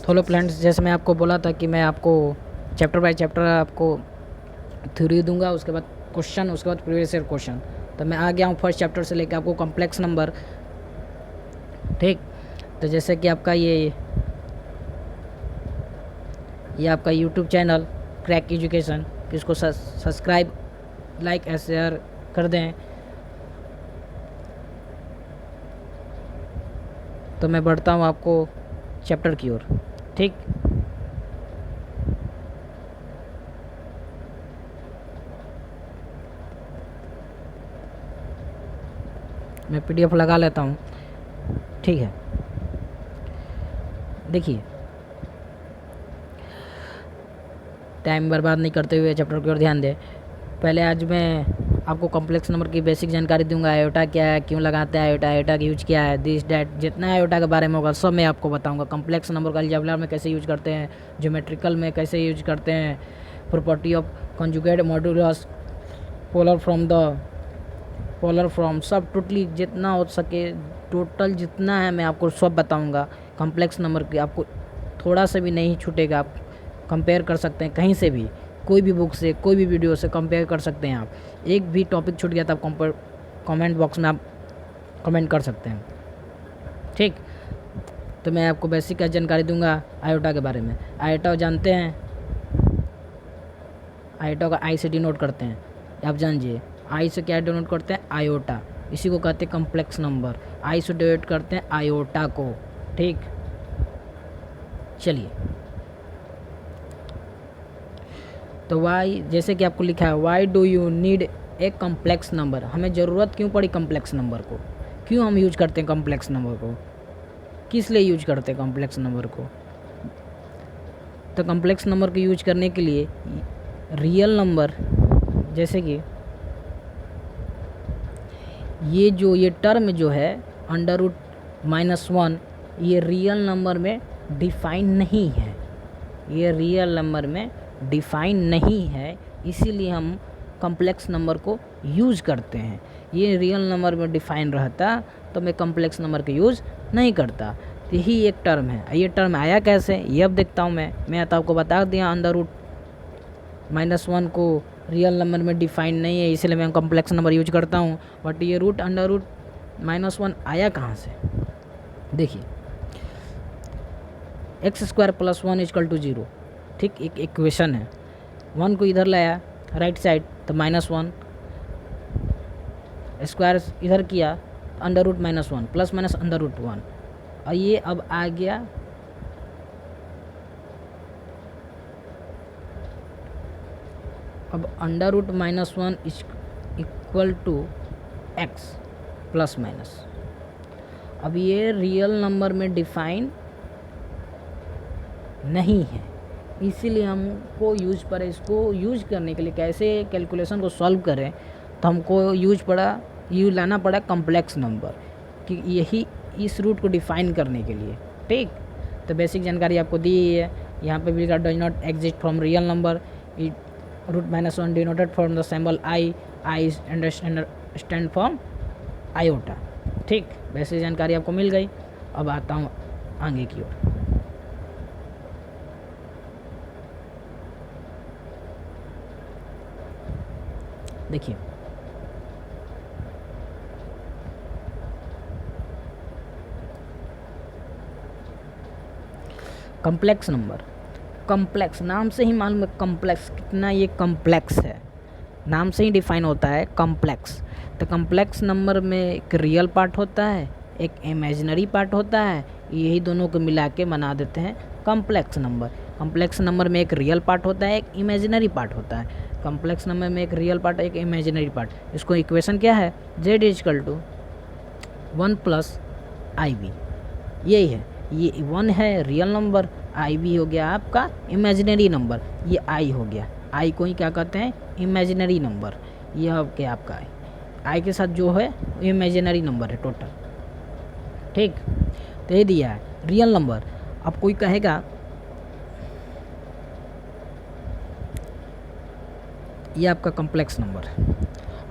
तो hello friends, जैसे मैं आपको बोला था कि मैं आपको चैप्टर बाय चैप्टर आपको थ्योरी दूंगा, उसके बाद क्वेश्चन, उसके बाद प्रीवियस ईयर क्वेश्चन। तो मैं आ गया हूँ फर्स्ट चैप्टर से लेकर आपको कॉम्प्लेक्स नंबर। ठीक, तो जैसे कि आपका ये आपका यूट्यूब चैनल क्रैक एजुकेशन, इसको सब्सक्राइब, लाइक और शेयर कर दें। तो मैं बढ़ता हूँ आपको चैप्टर की ओर। ठीक, मैं पीडीएफ लगा लेता हूँ। ठीक है, देखिए टाइम बर्बाद नहीं करते हुए चैप्टर की ओर ध्यान दें। पहले आज मैं आपको कॉम्प्लेक्स नंबर की बेसिक जानकारी दूंगा। आयोटा क्या है, क्यों लगाते हैं आयोटा, आयोटा का यूज क्या है, दिस डैट, जितना आयोटा के बारे में होगा सब मैं आपको बताऊंगा। कॉम्प्लेक्स नंबर का अलजेब्रा में कैसे यूज करते हैं, ज्योमेट्रिकल में कैसे यूज करते हैं, property of conjugate modulus, polar from, सब टोटली जितना हो सके, टोटल जितना है मैं आपको सब बताऊँगा। कॉम्प्लेक्स नंबर की आपको थोड़ा सा भी नहीं छूटेगा। आप कंपेयर कर सकते हैं कहीं से भी, कोई भी बुक से, कोई भी वीडियो से कंपेयर कर सकते हैं। आप एक भी टॉपिक छूट गया तो आप कमेंट बॉक्स में आप कमेंट कर सकते हैं। ठीक, तो मैं आपको बेसिक का जानकारी दूंगा आयोटा के बारे में। आयोटा जानते हैं, आयोटा का आई से डिनोट करते हैं, आप जानिए। आई से क्या डिनोट करते हैं, आयोटा, इसी को कहते हैं कॉम्प्लेक्स नंबर। आई से डिनोट करते हैं आयोटा को। ठीक, चलिए, तो वाई, जैसे कि आपको लिखा है, why do you need a complex number, हमें ज़रूरत क्यों पड़ी कॉम्प्लेक्स नंबर को, क्यों हम यूज करते हैं कॉम्प्लेक्स नंबर को, किस लिए यूज करते हैं कॉम्प्लेक्स नंबर को। तो कॉम्प्लेक्स नंबर को यूज करने के लिए रियल नंबर, जैसे कि ये टर्म जो है अंडर रूट -1, ये रियल नंबर में डिफाइन नहीं है, ये रियल नंबर में डिफाइन नहीं है, इसीलिए हम कॉम्प्लेक्स नंबर को यूज करते हैं। ये रियल नंबर में डिफाइन रहता तो मैं कॉम्प्लेक्स नंबर का यूज़ नहीं करता। तो यही एक टर्म है। ये टर्म आया कैसे, ये अब देखता हूँ मैं तो आपको बता दिया, अंडर रूट -1 को रियल नंबर में डिफाइन नहीं है, इसलिए मैं कॉम्प्लेक्स नंबर यूज करता हूँ। बट ये रूट अंडर रूट -1 आया कहाँ से, देखिए, x² + 1 = 0। ठीक, एक इक्वेशन है, 1 को इधर लाया राइट साइड तो -1, स्क्वायर इधर किया under root -1 plus minus under root 1, और ये अब आ गया अब under root -1 = x plus minus. अब ये रियल नंबर में डिफाइन नहीं है, इसीलिए हमको यूज पड़ा, इसको यूज करने के लिए कैसे कैलकुलेशन को सॉल्व करें, तो हमको यूज लाना पड़ा कॉम्प्लेक्स नंबर, कि यही इस रूट को डिफाइन करने के लिए। ठीक, तो बेसिक जानकारी आपको दी है। यहाँ पे भी does not exist from real number, root -1 denoted from the symbol I stand from iota. ठीक, बेसिक जानकारी आपको मिल गई। अब आता हूँ आगे की ओर। देखिए, कॉम्प्लेक्स नंबर, कॉम्प्लेक्स नाम से ही मालूम है कॉम्प्लेक्स कितना ये कॉम्प्लेक्स है, नाम से ही डिफाइन होता है कॉम्प्लेक्स। तो कॉम्प्लेक्स नंबर में एक रियल पार्ट होता है, एक इमेजिनरी पार्ट होता है, यही दोनों को मिला के बना देते हैं कॉम्प्लेक्स नंबर। कॉम्प्लेक्स नंबर में एक रियल पार्ट होता है, एक इमेजिनरी पार्ट होता है। कॉम्प्लेक्स नंबर में एक रियल पार्ट, एक इमेजिनरी पार्ट। इसको इक्वेशन क्या है, z = 1 + IB, यही है। ये 1 है रियल नंबर, IB हो गया आपका इमेजिनरी नंबर, ये I हो गया। I को ही क्या कहते हैं, इमेजिनरी नंबर। ये हो गया आपका I के साथ जो है इमेजिनरी नंबर है टोटल। ठीक, तो ये दिया है रियल नंबर। अब कोई कहेगा ये आपका कॉम्प्लेक्स नंबर,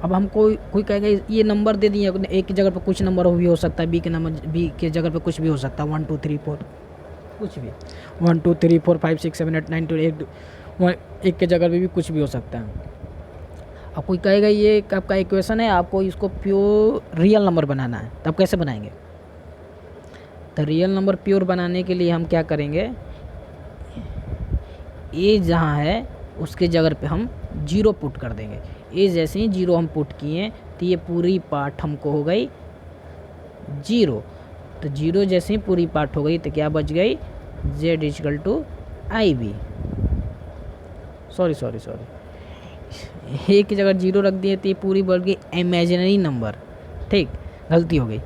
अब हमको कोई कहेगा ये नंबर दे दिए, एक की जगह पर कुछ नंबर भी हो सकता है, बी के जगह पर कुछ भी हो सकता है, 1 2 3 4, कुछ भी 1 2 3 4 5 6 7 8 9 10 एक के जगह पे भी कुछ भी हो सकता है। अब कोई कहेगा ये आपका इक्वेशन है, आपको इसको प्योर रियल नंबर बनाना है, तब कैसे बनाएंगे? तो रियल नंबर प्योर बनाने के लिए हम क्या करेंगे, ए जहाँ है उसके जगह पे हम 0 पुट कर देंगे। ए जैसे ही 0 हम पुट किए तो ये पूरी पार्ट हमको हो गई 0। तो 0 जैसे ही पूरी पार्ट हो गई तो क्या बच गई, z equal to I B. Sorry A की जगह 0 रख दिए तो ये पूरी बढ़ गई इमेजिनरी नंबर। ठीक, गलती हो गई।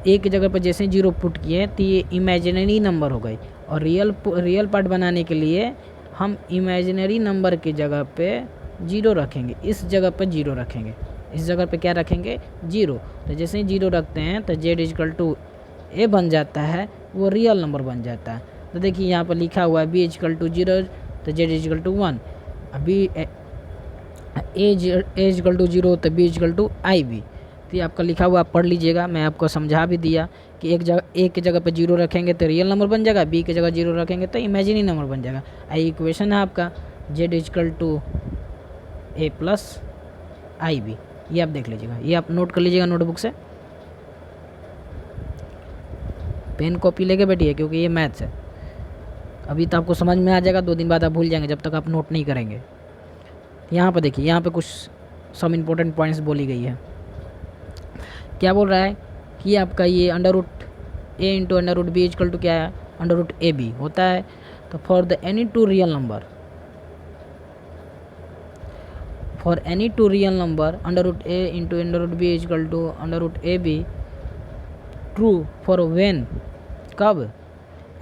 ए की जगह पर जैसे 0 पुट किए तो ये इमेजिनरी नंबर हो गई। और रियल पार्ट बनाने के लिए हम इमेजिनरी नंबर की जगह पे 0 रखेंगे, इस जगह पर 0 रखेंगे, इस जगह पे क्या रखेंगे 0। तो जैसे ही 0 रखते हैं तो z इक्वल टू ए बन जाता है, वो रियल नंबर बन जाता है। तो देखिए यहाँ पर लिखा हुआ है b इक्वल टू 0 तो z इक्वल टू 1। अभी ए इक्वल टू 0 तो b equal to I B. तो ये आपका लिखा हुआ आप पढ़ लीजिएगा, मैं आपको समझा भी दिया कि ए की जगह पे 0 रखेंगे तो रियल नंबर बन जाएगा, बी की जगह 0 रखेंगे तो इमेजिनरी नंबर बन जाएगा। आई इक्वेशन है आपका z equal to A plus I B. ये आप देख लीजिएगा, ये आप नोट कर लीजिएगा नोटबुक से, पेन कॉपी लेके बैठिए क्योंकि ये मैथ्स है। अभी तो आपको समझ में आ जाएगा, 2 दिन बाद आप भूल जाएंगे जब तक आप नोट नहीं करेंगे। यहाँ पर देखिए, यहाँ पे कुछ सम इम्पोर्टेंट पॉइंट्स बोली गई है। क्या बोल रहा है कि आपका ये under root a into under root b equal to क्या है, अंडर रूट ए बी होता है। तो for the any two real number, for any two real number under root a into under root b equal to under root A b true for when, कब,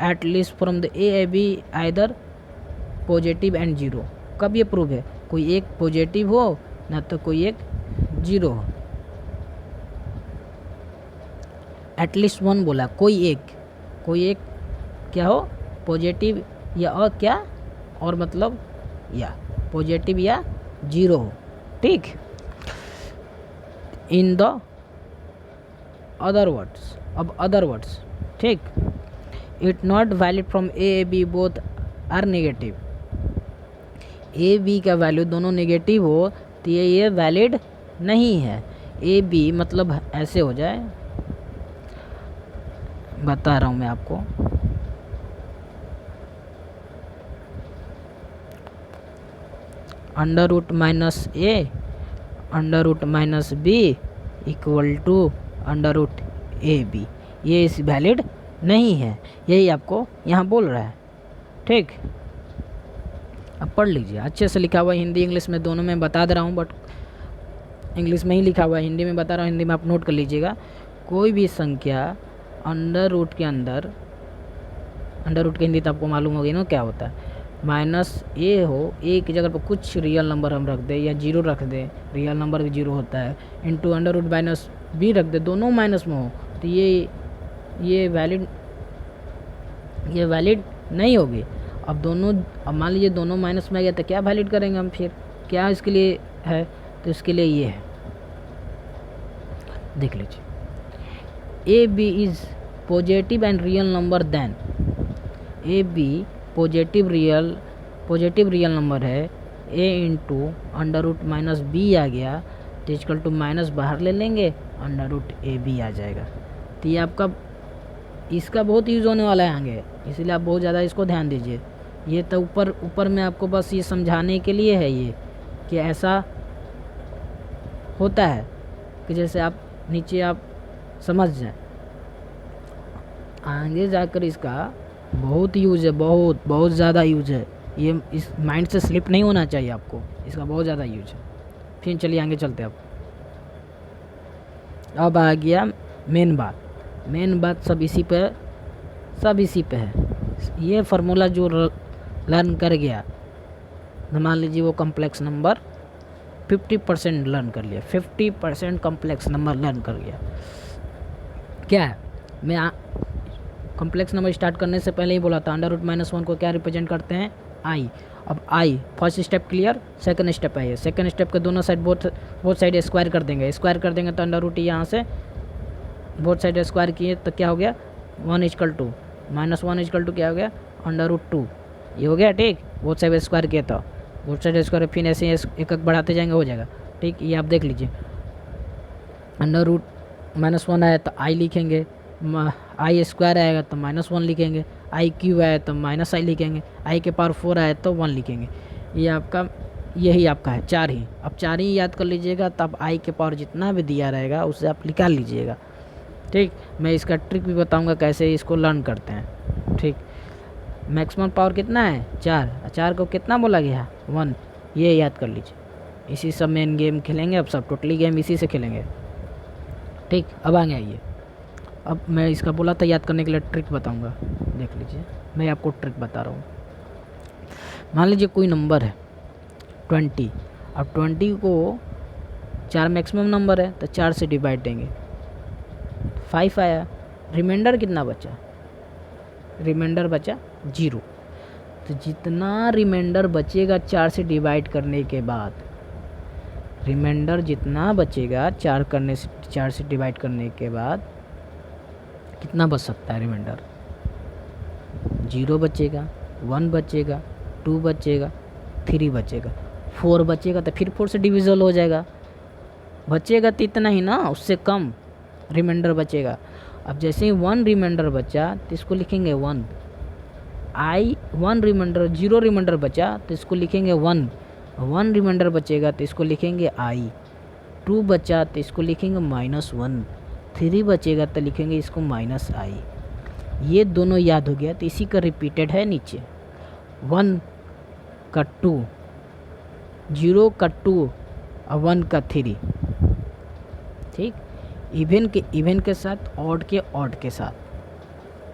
at least from the a b either positive and 0। कब ये prove है, कोई एक positive हो ना तो कोई एक 0 हो। एटलीस्ट 1 बोला, कोई एक क्या हो, पॉजिटिव या और क्या, और मतलब या पॉजिटिव या 0 हो। ठीक, इन द अदर वर्ड्स, अब अदर वर्ड्स, ठीक, it not valid from A B both are negative. A B का वैल्यू दोनों नेगेटिव हो तो ये वैलिड नहीं है। ए बी मतलब ऐसे हो जाए, बता रहा हूँ मैं आपको, under root minus A under root minus B equal to under root A B, ये इस वैलिड नहीं है, यही आपको यहाँ बोल रहा है। ठीक, अब पढ़ लीजिए, अच्छे से लिखा हुआ है, हिंदी इंग्लिश में दोनों में बता दे रहा हूँ, बट इंग्लिश में ही लिखा हुआ है, हिंदी में बता रहा हूँ, हिंदी में आप नोट कर लीजिएगा। कोई भी संख्या अंडर रूट के अंदर, अंडर रूट की हिंदी तो आपको मालूम होगी ना क्या होता है, माइनस ए हो, ए की जगह पर कुछ रियल नंबर हम रख दें या 0 रख दें, रियल नंबर भी 0 होता है, into under root minus B रख दे, दोनों माइनस में हो तो ये वैलिड नहीं होगी। अब मान लीजिए दोनों माइनस में आ गया तो क्या वैलिड करेंगे हम, फिर क्या इसके लिए है, तो इसके लिए ये है, देख लीजिए, a b is positive and real number then, a b positive real number है, a into under root minus b आ गया तो इक्वल टू माइनस बाहर ले लेंगे, अंडर रूट ए बी आ जाएगा। तो ये आपका इसका बहुत यूज़ होने वाला है आगे, इसलिए आप बहुत ज़्यादा इसको ध्यान दीजिए। ये तो ऊपर में आपको बस ये समझाने के लिए है ये कि ऐसा होता है, कि जैसे आप नीचे आप समझ जाए, आगे जाकर इसका बहुत यूज़ है, बहुत ज़्यादा यूज़ है, ये इस माइंड से स्लिप नहीं होना चाहिए आपको, इसका बहुत ज़्यादा यूज़ है। फिर चलिए आगे चलते हैं। अब आ गया मेन बात, सब इसी पे है। ये फार्मूला जो लर्न कर गया, मान लीजिए वो कॉम्प्लेक्स नंबर 50% लर्न कर लिया, 50% कॉम्प्लेक्स नंबर लर्न कर गया। क्या है, मैं कॉम्प्लेक्स नंबर स्टार्ट करने से पहले ही बोला था, अंडर रूट माइनस 1 को क्या रिप्रेजेंट करते हैं, आई। अब आई first step clear, second step है ये, सेकंड स्टेप के दोनों साइड बोथ साइड स्क्वायर कर देंगे, तो अंडर रूट यहाँ से बोथ साइड स्क्वायर किए तो क्या हो गया 1 इक्वल टू -1 इजकल टू क्या हो गया, √2, ये हो गया। ठीक, बोथ साइड स्क्वायर किया था, बोथ साइड स्क्वायर, फिर ऐसे एक एक बढ़ाते जाएंगे, हो जाएगा। ठीक, ये आप देख लीजिए, -1 आया तो आई लिखेंगे, आई स्क्वायर आएगा तो -1 लिखेंगे, आई क्यूब आया तो -i लिखेंगे, आई के पावर 4 आया तो 1 लिखेंगे। ये आपका, यही आपका है 4 ही। अब 4 ही याद कर लीजिएगा, तब आई के पावर जितना भी दिया रहेगा उससे आप निकाल लीजिएगा। ठीक, मैं इसका ट्रिक भी बताऊंगा कैसे इसको लर्न करते हैं। ठीक, मैक्सिमम पावर कितना है, 4, 4 को कितना बोला गया, 1, ये याद कर लीजिए। इसी सब मेन गेम खेलेंगे अब, सब टोटली गेम इसी से खेलेंगे। ठीक, अब आगे आइए, अब मैं इसका बोला था याद करने के लिए ट्रिक बताऊंगा, देख लीजिए, मैं आपको ट्रिक बता रहा हूँ। मान लीजिए कोई नंबर है 20, अब 20 को 4 मैक्सिमम नंबर है तो 4 से डिवाइड देंगे, 5 आया, रिमाइंडर कितना बचा, रिमाइंडर बचा 0। तो जितना रिमाइंडर बचेगा 4 से डिवाइड करने के बाद, रिमाइंडर जितना बचेगा 4 से डिवाइड करने के बाद कितना बच सकता है रिमाइंडर, 0 बचेगा, 1 बचेगा, 2 बचेगा, 3 बचेगा, 4 बचेगा, तो फिर 4 से डिविजल हो जाएगा, बचेगा तो इतना ही ना, उससे कम रिमाइंडर बचेगा। अब जैसे ही 1 रिमाइंडर बचा तो इसको लिखेंगे 1, 1 रिमाइंडर, 0 रिमाइंडर बचा तो इसको लिखेंगे 1, 1 रिमाइंडर बचेगा तो इसको लिखेंगे i, 2 बचा तो इसको लिखेंगे -1, 3 बचेगा तो लिखेंगे इसको -i। ये दोनों याद हो गया तो इसी का रिपीटेड है नीचे, 1 का 2, 0 का 2 और 1 का 3। ठीक, इवन के साथ, ऑड के साथ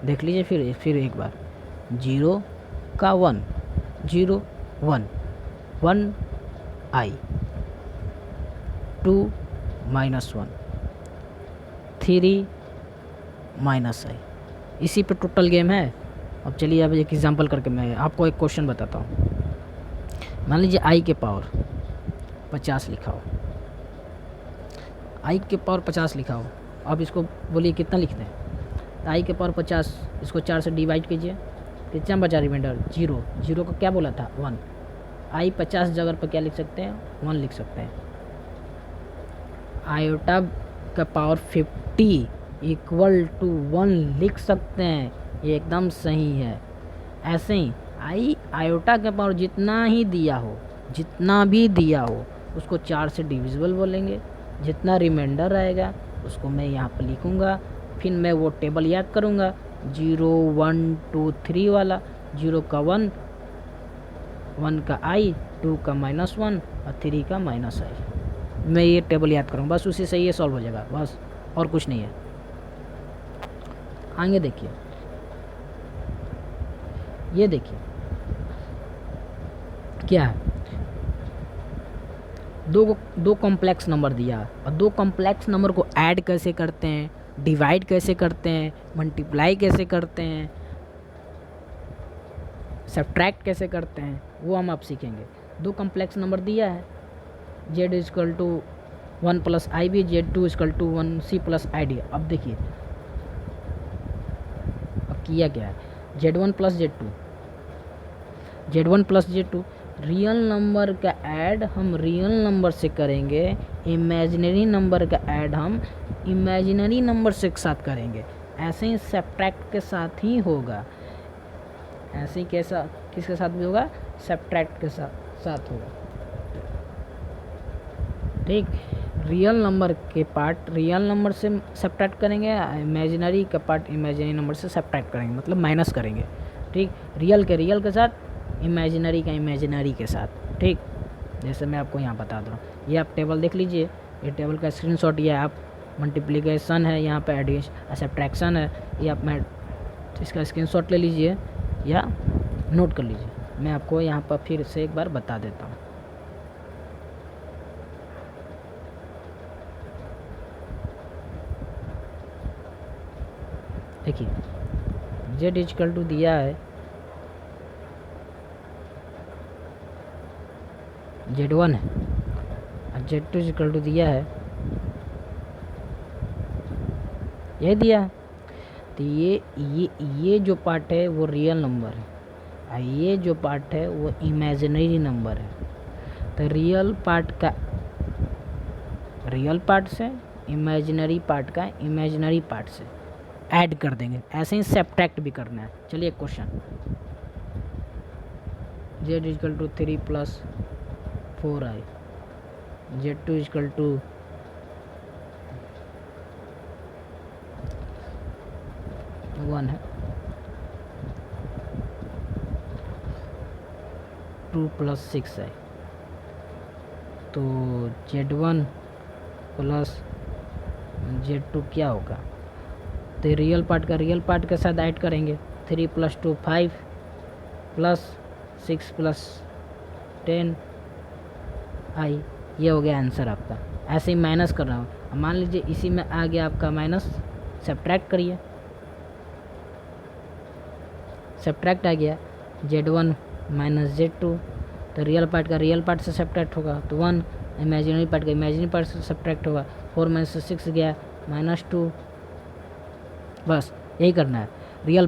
देख लीजिए, फिर एक बार, 0 का 1, 0 1, 1 i, 2 -1, 3 -i, इसी पे टोटल गेम है। अब चलिए अब एक एग्जांपल करके मैं आपको एक क्वेश्चन बताता हूँ। मान लीजिए i के पावर 50 लिखा हो, i के पावर 50 लिखा हो, अब इसको बोलिए कितना लिखते हैं, तो i के पावर 50, इसको 4 से डिवाइड कीजिए, कितना बचा रिमाइंडर, 0, 0 को क्या बोला था 1, i 50 जगह पर क्या लिख सकते हैं, 1 लिख सकते हैं। आयोटा का पावर 50 इक्वल टू 1 लिख सकते हैं, ये एकदम सही है। ऐसे ही आयोटा का पावर जितना ही दिया हो, जितना भी दिया हो उसको 4 से डिविजिबल बोलेंगे, जितना रिमाइंडर आएगा उसको मैं यहाँ पर लिखूँगा, फिर मैं वो टेबल याद करूँगा, 0 1 2 3 वाला, 0 का 1, 1 का i, 2 का -1 और 3 का -i। मैं ये टेबल याद करूँगा, बस उसी से ये सॉल्व हो जाएगा, बस और कुछ नहीं है। आगे देखिए, ये देखिए क्या है, दो कॉम्प्लेक्स नंबर दिया और दो कॉम्प्लेक्स नंबर को ऐड कैसे करते हैं, डिवाइड कैसे करते हैं, मल्टीप्लाई कैसे करते हैं, सब्ट्रैक्ट कैसे करते हैं, वो हम आप सीखेंगे। दो कॉम्प्लेक्स नंबर दिया है, z equal to 1 + ib, z2 equal to 1c + id। अब देखिए अब किया क्या है, z1 + z2, रियल नंबर का ऐड हम रियल नंबर से करेंगे, इमेजिनरी नंबर का ऐड हम इमेजिनरी नंबर से साथ करेंगे। ऐसे ही सब्ट्रैक्ट के साथ ही होगा, ऐसे ही कैसा किसके साथ भी होगा, सब्ट्रैक्ट के साथ होगा। ठीक, रियल नंबर के पार्ट रियल नंबर से सब्ट्रैक्ट करेंगे, इमेजिनरी का पार्ट इमेजिनरी नंबर से सब्ट्रैक्ट करेंगे, मतलब माइनस करेंगे। ठीक, रियल के साथ, इमेजिनरी का इमेजिनरी के साथ। ठीक, जैसे मैं आपको यहाँ बता दूँ, ये आप टेबल देख लीजिए, ये टेबल का स्क्रीनशॉट, ये आप मल्टीप्लिकेशन है, यहाँ पे एडिशन सब्ट्रैक्शन है, ये आप मैं इसका स्क्रीनशॉट ले लीजिए या नोट कर लीजिए। मैं आपको यहाँ पर फिर से एक बार बता देता हूँ। देखिए, z इजकल टू दिया है z1 है और z2 इजकल टू दिया है, यही दिया है। तो ये जो पार्ट है वो रियल नंबर है और ये जो पार्ट है वो इमेजिनरी नंबर है। तो रियल पार्ट से इमेजिनरी पार्ट से ऐड कर देंगे। ऐसे ही सब्ट्रैक्ट भी करना है। चलिए question, z equal to 3 plus 4i, z2 equal to 1 है, 2 प्लस 6i, तो z1 प्लस z2 क्या होगा? तो रियल पार्ट के साथ ऐड करेंगे। 3 प्लस 2 5 प्लस 6 प्लस 10 आई, ये हो गया आंसर आपका। ऐसे ही माइनस कर रहा हूँ। मान लीजिए इसी में आ गया आपका माइनस, सब्ट्रैक्ट करिए, सब्ट्रैक्ट आ गया z1 माइनस z2, तो रियल पार्ट से सब्ट्रैक्ट होगा तो 1, इमेजिनरी पार्ट से सब्ट्रैक्ट होगा 4 माइनस 6 गया -2। बस यही करना है, रियल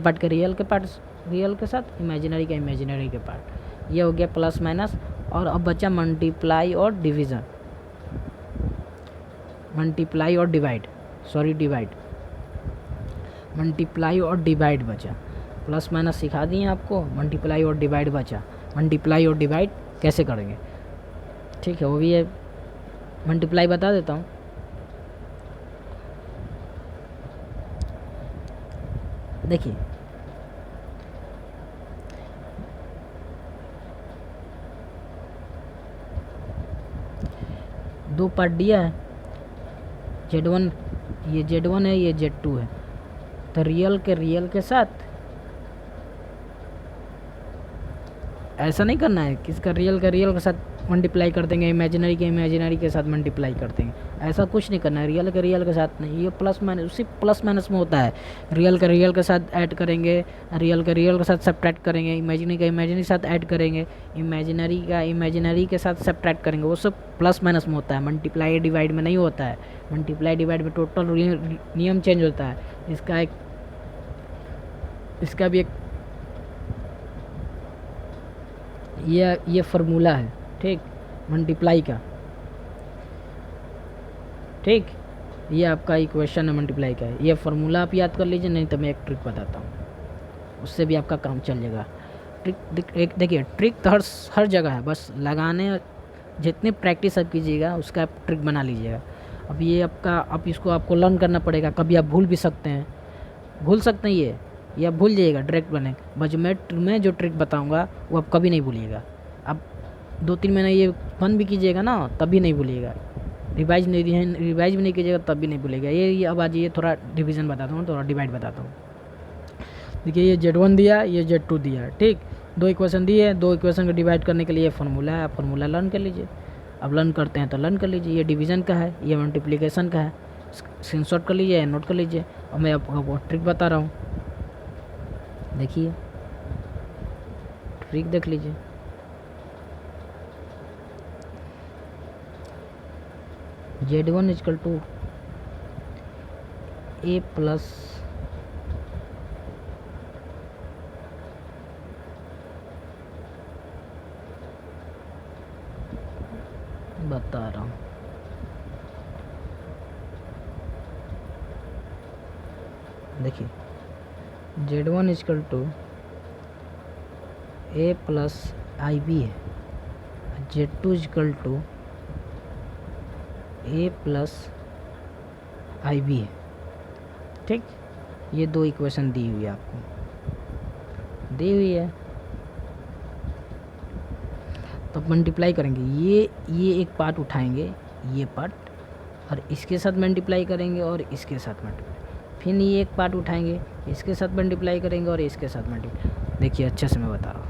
के साथ इमेजिनरी के पार्ट। ये हो गया प्लस माइनस, और अब बचा मल्टीप्लाई और डिवाइड, मल्टीप्लाई और डिवाइड बचा। प्लस माइनस सिखा दिए आपको, मल्टीप्लाई और डिवाइड बचा। मल्टीप्लाई और डिवाइड कैसे करेंगे, ठीक है, वो भी है। मल्टीप्लाई बता देता हूँ। देखिए दो पार्ट दिया है, z1, ये z1 है, ये z2 है। तो रियल के साथ ऐसा नहीं करना है कि इसका रियल के साथ मल्टीप्लाई कर देंगे, इमेजिनरी के साथ मल्टीप्लाई कर देंगे, ऐसा कुछ नहीं करना है। रियल के साथ नहीं, ये प्लस माइनस में होता है। रियल के साथ ऐड करेंगे, रियल के साथ सब्ट्रैक्ट करेंगे, इमेजिनरी के साथ ऐड करेंगे, इमेजिनरी के साथ सब्ट्रैक्ट करेंगे, वो सब प्लस माइनस में होता है। मल्टीप्लाई डिवाइड में नहीं होता है। मल्टीप्लाई डिवाइड में टोटल नियम चेंज होता है। इसका भी एक ये फार्मूला है, ठीक, मल्टीप्लाई का, ठीक, ये आपका इक्वेशन है मल्टीप्लाई का। ये फार्मूला आप याद कर लीजिए, नहीं तो मैं एक ट्रिक बताता हूँ, उससे भी आपका काम चल जाएगा। ट्रिक देखिए, ट्रिक तो हर जगह है, बस लगाने, जितनी प्रैक्टिस आप कीजिएगा उसका आप ट्रिक बना लीजिएगा। अब ये अब इसको आपको लर्न करना पड़ेगा। कभी आप भूल भी सकते हैं, ये आप भूल जाइएगा, डायरेक्ट बने। बस मैं जो ट्रिक बताऊंगा वो आप कभी नहीं भूलिएगा। अब 2-3 महीने ये फन भी कीजिएगा ना, तभी नहीं भूलिएगा। रिवाइज भी नहीं कीजिएगा तब भी नहीं भूलिएगा। ये अब आज ये थोड़ा डिवीज़न बताता हूँ, थोड़ा डिवाइड बताता हूँ। देखिए ये z1 दिया, ये z2 दिया, ठीक, 2 इक्वेशन दिए, 2 इक्वेशन को डिवाइड करने के लिए फार्मूला है, आप फार्मूला लर्न कर लीजिए। अब लर्न करते हैं तो लर्न कर लीजिए। ये डिवीज़न का है, ये मल्टीप्लिकेशन का है, स्क्रीनशॉट कर लीजिए, नोट कर लीजिए। और मैं आपको ट्रिक बता रहा हूँ, देखिए ट्रिक देख लीजिए। z1 equal to a plus बता रहा हूँ, देखिए z1 equal to a plus IB है, z2 equal to a plus IB है, ठीक। ये 2 इक्वेशन दी हुई है, आपको दी हुई है, तो मल्टीप्लाई करेंगे। ये एक पार्ट उठाएंगे, ये पार्ट, और इसके साथ मल्टीप्लाई करेंगे और इसके साथ मल्टीप्लाई, फिर ये एक पार्ट उठाएंगे, इसके साथ मल्टीप्लाई करेंगे और इसके साथ मल्टीप्लाई। देखिए अच्छे से मैं बता रहा हूँ।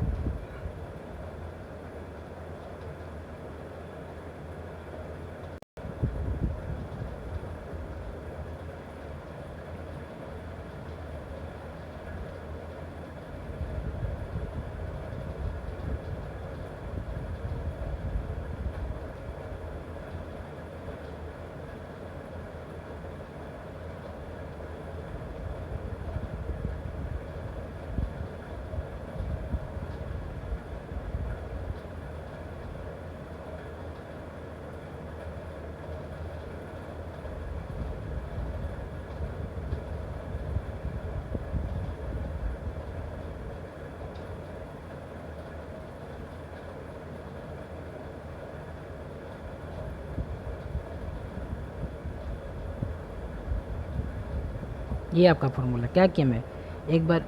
ये आपका फॉर्मूला। क्या किया मैं, एक बार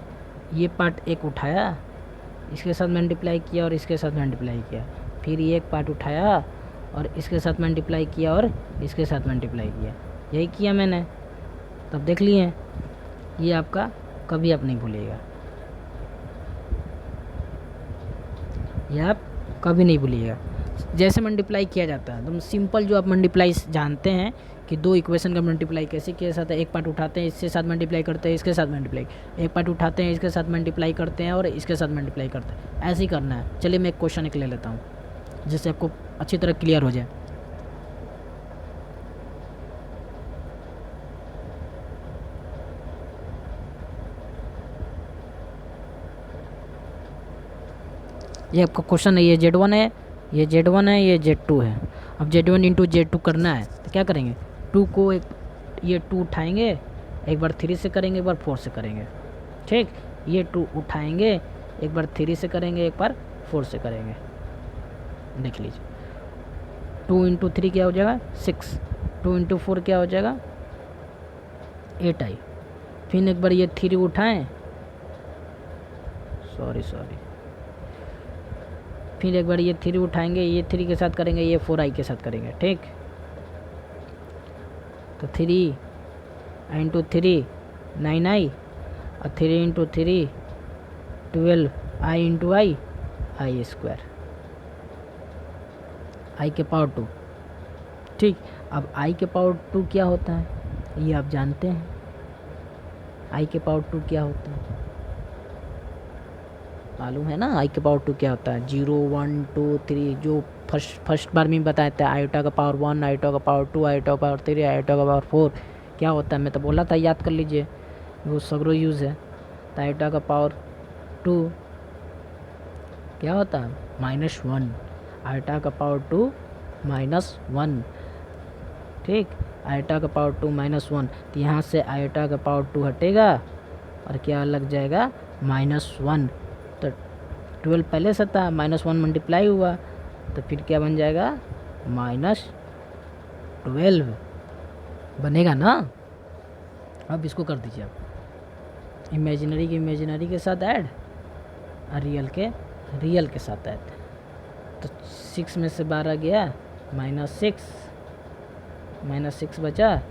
ये पार्ट एक उठाया, इसके साथ मल्टीप्लाई किया और इसके साथ मल्टीप्लाई किया, फिर ये एक पार्ट उठाया और इसके साथ मल्टीप्लाई किया और इसके साथ मल्टीप्लाई किया, यही किया मैंने। तब देख लिए, ये आपका कभी आप नहीं भूलिएगा, ये आप कभी नहीं भूलिएगा। जैसे मल्टीप्लाई किया जाता है एकदम सिंपल, जो आप मल्टीप्लाई जानते हैं कि दो इक्वेशन का मल्टीप्लाई कैसे किया जाता है। एक पार्ट उठाते हैं, इसके साथ मल्टीप्लाई करते हैं, इसके साथ मल्टीप्लाई, एक पार्ट उठाते हैं, इसके साथ मल्टीप्लाई करते हैं और इसके साथ मल्टीप्लाई करते हैं, ऐसे ही करना है। चलिए मैं एक क्वेश्चन एक ले लेता हूँ जिससे आपको अच्छी तरह क्लियर हो जाए। ये आपका क्वेश्चन है, ये Z1 है, ये Z1 है, ये Z2 है। अब Z1 इंटू Z2 करना है तो क्या करेंगे, 2 को एक ये 2 उठाएंगे, एक बार 3 से करेंगे, एक बार 4 से करेंगे, ठीक। ये 2 उठाएंगे, एक बार 3 से करेंगे, एक बार 4 से करेंगे। देख लीजिए, 2 इंटू 3 क्या हो जाएगा 6, 2 इंटू 4 क्या हो जाएगा 8 आई। फिर एक बार ये 3 उठाएं, सॉरी, फिर एक बार ये 3 उठाएंगे, ये 3 के साथ करेंगे, ये 4i के साथ करेंगे, ठीक। तो 3 इंटू 3 9i और 3 इंटू 3 12i इंटू आई स्क्वायर, आई के पावर 2, ठीक। अब आई के पावर 2 क्या होता है ये आप जानते हैं, आई के पावर 2 क्या होता है मालूम है ना, आई के पावर 2 क्या होता है, 0 1 2 3, जो फर्स्ट बार में बताया था, आयोटा का पावर 1, आयोटा का पावर 2, आयोटा का पावर 3, आयोटा का पावर 4 क्या होता है, मैं तो बोला था, याद कर लीजिए, वो सगरो यूज़ है। तो आयोटा का पावर 2 क्या होता है -1, आयोटा का पावर 2 -1, ठीक। आयोटा का पावर 2 -1, तो यहाँ से आयोटा का पावर 2 हटेगा और क्या लग जाएगा -1। तो 12 पहले से था, -1 मल्टीप्लाई हुआ तो फिर क्या बन जाएगा -12 बनेगा ना। अब इसको कर दीजिए आप, इमेजिनरी के साथ ऐड और रियल के साथ ऐड। तो 6 में से 12 गया, -6 बचा,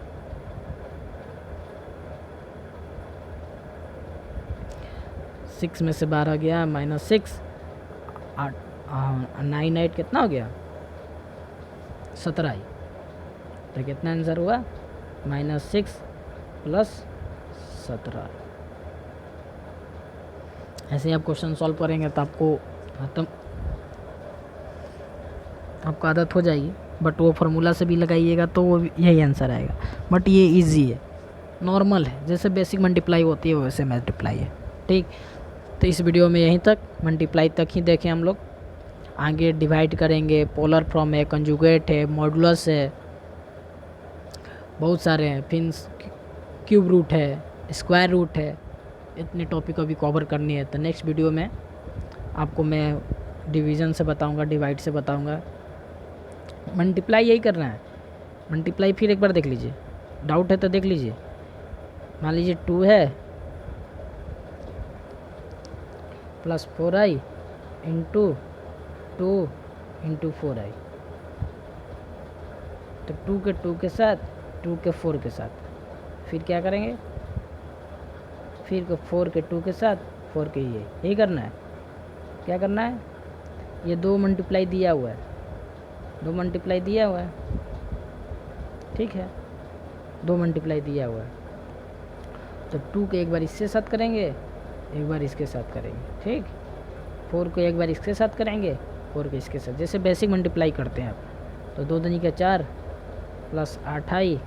6 में से 12 गया -6, 9 8 कितना हो गया 17। तो कितना आंसर हुआ -6 + 17। ऐसे ही आप क्वेश्चन सॉल्व करेंगे तो आपको आदत हो जाएगी। बट वो फार्मूला से भी लगाइएगा तो वो यही आंसर आएगा। बट ये इजी है, नॉर्मल है, जैसे बेसिक मल्टीप्लाई होती है वैसे मल्टीप्लाई है, ठीक। तो इस वीडियो में यहीं तक, मल्टीप्लाई तक ही देखें हम लोग। आगे डिवाइड करेंगे, पोलर फॉर्म है, कंजुगेट है, मॉडुलस है, बहुत सारे हैं, फिर क्यूब रूट है, स्क्वायर रूट है। इतने टॉपिक अभी कवर करनी है। तो नेक्स्ट वीडियो में आपको मैं डिवीज़न से बताऊंगा, डिवाइड से बताऊंगा। मल्टीप्लाई यही करना है, मल्टीप्लाई फिर एक बार देख लीजिए, डाउट है तो देख लीजिए। मान लीजिए 2 है plus 4i into 2 into 4i, तो 2 के 2 के साथ, 2 के 4 के साथ, फिर क्या करेंगे, फिर 4 के 2 के साथ, 4 के यही करना है। क्या करना है, ये 2 मल्टीप्लाई दिया हुआ है, 2 मल्टीप्लाई दिया हुआ है, ठीक है, 2 मल्टीप्लाई दिया हुआ है। तो 2 के एक बार इसके साथ करेंगे, एक बार इसके साथ करेंगे, ठीक। 4 को एक बार इसके साथ करेंगे, 4 को इसके साथ, जैसे बेसिक मल्टीप्लाई करते हैं आप। तो 2 दूनी का 4 प्लस 8i,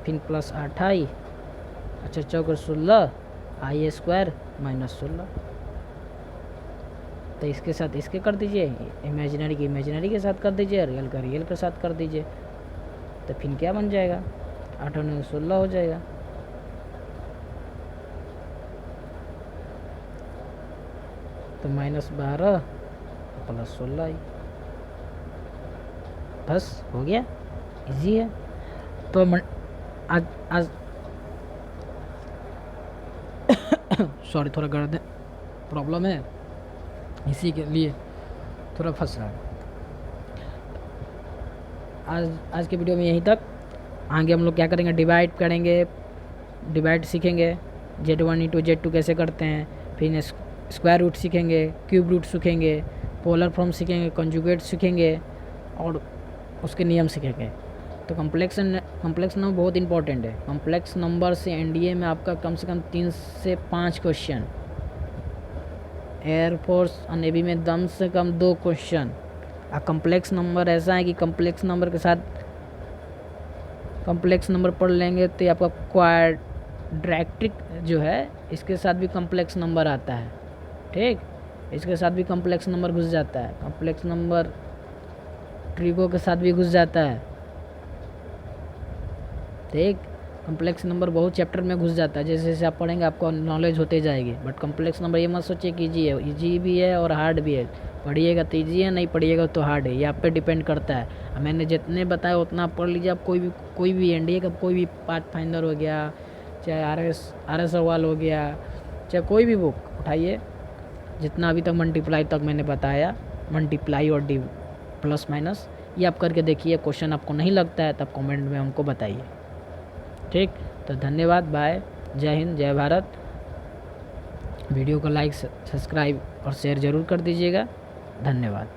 फिर प्लस 8i, अच्छा 4 16, i स्क्वायर -16। तो इसके साथ इसके कर दीजिए, इमेजिनरी की इमेजिनरी के साथ कर दीजिए, रियल का रियल के साथ कर दीजिए। तो फिर क्या बन जाएगा, 8 और 9 16 हो जाएगा। तो -12 प्लस 16 बस हो गया, इजी है। तो आज आज सॉरी, थोड़ा गर्दन प्रॉब्लम है, इसी के लिए थोड़ा फंस रहा है। आज के वीडियो में यहीं तक। आगे हम लोग क्या करेंगे, डिवाइड करेंगे, डिवाइड सीखेंगे, Z1 इंटू Z2 कैसे करते हैं, फिर स्क्वायर रूट सीखेंगे, क्यूब रूट सीखेंगे, पोलर फॉर्म सीखेंगे, कंजुगेट सीखेंगे और उसके नियम सीखेंगे। तो कम्प्लेक्स नंबर बहुत इंपॉर्टेंट है। कम्प्लेक्स नंबर से एनडीए में आपका कम से कम 3 से 5 क्वेश्चन, एयरफोर्स और नेवी में कम से कम 2 क्वेश्चन। कम्प्लेक्स नंबर ऐसा है कि कम्प्लेक्स नंबर के साथ कम्प्लेक्स नंबर पढ़ लेंगे तो ये आपका क्वाड्रेटिक जो है इसके साथ भी कम्प्लेक्स नंबर आता है, ठीक, इसके साथ भी कम्प्लेक्स नंबर घुस जाता है, कम्प्लेक्स नंबर ट्रिगो के साथ भी घुस जाता है, ठीक। कम्प्लेक्स नंबर बहुत चैप्टर में घुस जाता है, जैसे जैसे आप पढ़ेंगे आपको नॉलेज होते जाएगी। बट कम्प्लेक्स नंबर ये मत सोचिए कि ईजी है, ईजी भी है और हार्ड भी है। पढ़िएगा तो ईजी है, नहीं पढ़िएगा तो हार्ड है, ये आप पे डिपेंड करता है। मैंने जितने बताया उतना पढ़ लीजिए। आप कोई भी एनडीए का कोई भी पाथफाइंडर हो गया, चाहे आर एस अग्रवाल हो गया, चाहे कोई भी बुक उठाइए, जितना अभी तक मल्टीप्लाई तक मैंने बताया, मल्टीप्लाई और डी प्लस माइनस, ये आप करके देखिए। क्वेश्चन आपको नहीं लगता है तब कमेंट में हमको बताइए, ठीक। तो धन्यवाद, बाय, जय हिंद, जय भारत। वीडियो को लाइक, सब्सक्राइब और शेयर ज़रूर कर दीजिएगा। धन्यवाद।